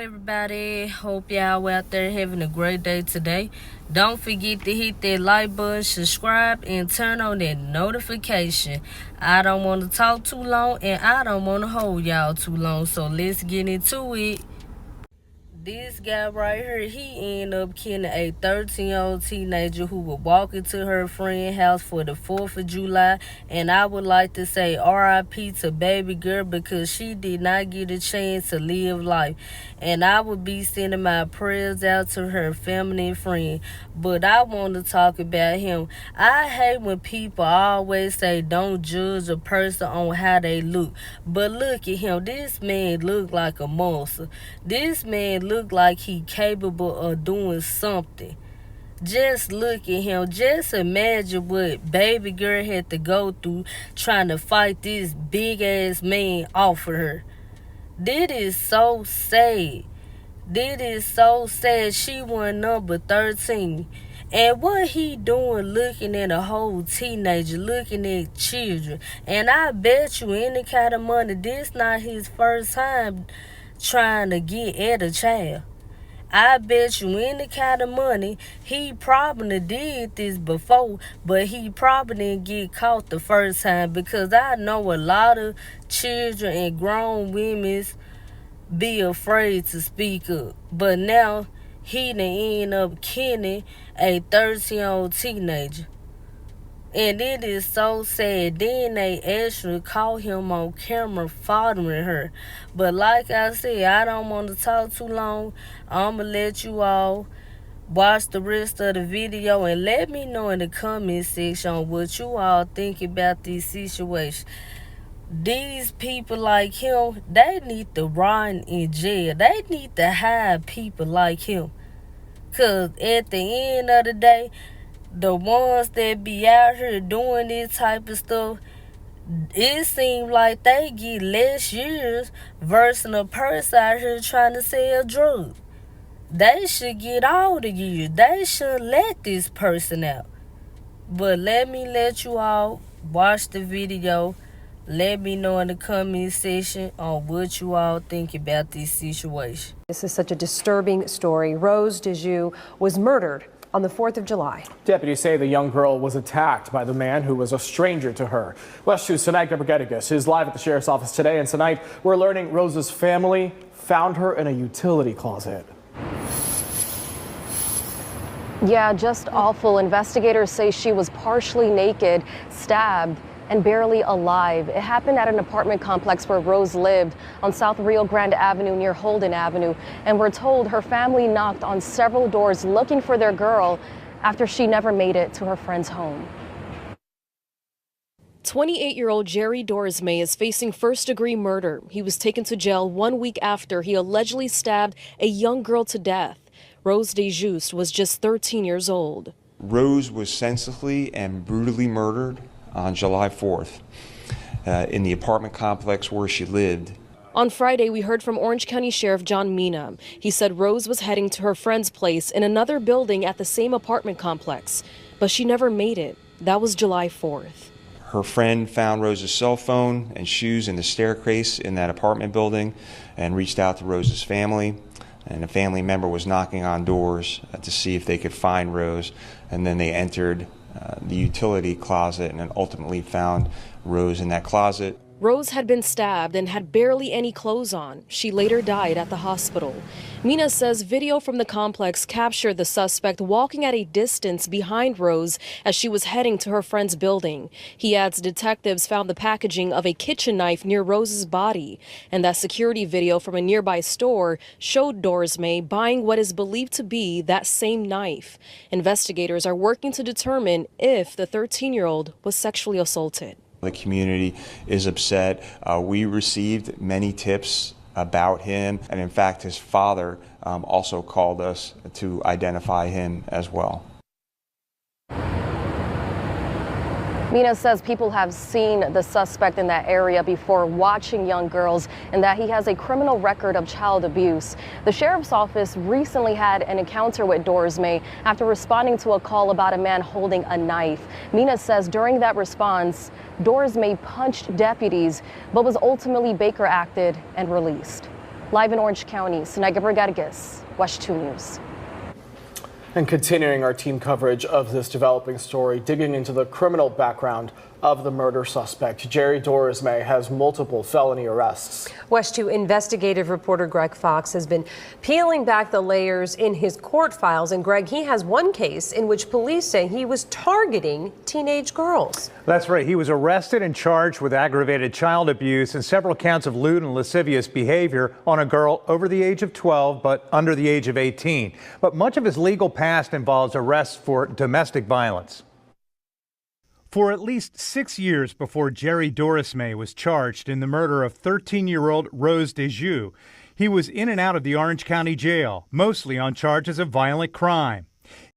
Everybody, hope y'all out there having a great day today. Don't forget to hit that like button, subscribe, and turn on that notification. I don't want to talk too long and I don't want to hold y'all too long, so let's get into it. This guy right here, he ended up killing a 13-year-old teenager who was walking to her friend's house for the 4th of July. And I would like to say RIP to baby girl because she did not get a chance to live life. And I would be sending my prayers out to her family and friends. But I want to talk about him. I hate when people always say don't judge a person on how they look. But look at him. This man look like a monster. This man look like he capable of doing something. Just look at him. Just imagine what baby girl had to go through trying to fight this big ass man off of her. This is so sad. This is so sad. She won number 13. And what he doing looking at a whole teenager, looking at children. And I bet you any kind of money, this not his first time trying to get at a child. I bet you any kind of money, he probably did this before, but he probably didn't get caught the first time because I know a lot of children and grown women be afraid to speak up. But now he done end up killing a 13-year-old teenager. And it is so sad. Then they actually caught him on camera fathering her. But like I said, I don't want to talk too long. I'm going to let you all watch the rest of the video and let me know in the comment section what you all think about this situation. These people like him, they need to rot in jail. They need to hide people like him. Because at the end of the day, the ones that be out here doing this type of stuff, it seems like they get less years versus a person out here trying to sell drugs. They should get all the years. They should let this person out. But let me let you all watch the video. Let me know in the comment section on what you all think about this situation. This is such a disturbing story. Rose DeJoux was murdered on the 4th of July. Deputies say the young girl was attacked by the man who was a stranger to her. West 2's Sinai Gebrgedigas is live at the sheriff's office today, and tonight we're learning Rose's family found her in a utility closet. Yeah, just awful. Investigators say she was partially naked, stabbed, and barely alive. It happened at an apartment complex where Rose lived on South Rio Grande Avenue near Holden Avenue. And we're told her family knocked on several doors looking for their girl after she never made it to her friend's home. 28-year-old Jerry Dorsmay is facing first-degree murder. He was taken to jail 1 week after he allegedly stabbed a young girl to death. Rose DeJoux was just 13 years old. Rose was senselessly and brutally murdered on July 4th in the apartment complex where she lived. On Friday, we heard from Orange County Sheriff John Mina. He said Rose was heading to her friend's place in another building at the same apartment complex, but she never made it. That was July 4th. Her friend found Rose's cell phone and shoes in the staircase in that apartment building and reached out to Rose's family. And a family member was knocking on doors to see if they could find Rose, and then they entered the utility closet and then ultimately found Rose in that closet. Rose had been stabbed and had barely any clothes on. She later died at the hospital. Mina says video from the complex captured the suspect walking at a distance behind Rose as she was heading to her friend's building. He adds detectives found the packaging of a kitchen knife near Rose's body, and that security video from a nearby store showed Dorsmay buying what is believed to be that same knife. Investigators are working to determine if the 13-year-old was sexually assaulted. The community is upset. We received many tips about him, and in fact his father also called us to identify him as well. Mina says people have seen the suspect in that area before watching young girls and that he has a criminal record of child abuse. The sheriff's office recently had an encounter with Dorsmay after responding to a call about a man holding a knife. Mina says during that response, Dorsmay punched deputies, but was ultimately Baker acted and released. Live in Orange County, Senega Brigadicus, WESH 2 News. And continuing our team coverage of this developing story, digging into the criminal background of the murder suspect. Jerry Dorismay has multiple felony arrests. WESH 2 investigative reporter Greg Fox has been peeling back the layers in his court files. And Greg, he has one case in which police say he was targeting teenage girls. That's right. He was arrested and charged with aggravated child abuse and several counts of lewd and lascivious behavior on a girl over the age of 12 but under the age of 18. But much of his legal past involves arrests for domestic violence. For at least 6 years before Jerry Dorismay was charged in the murder of 13-year-old Rose DeJoux, he was in and out of the Orange County Jail, mostly on charges of violent crime.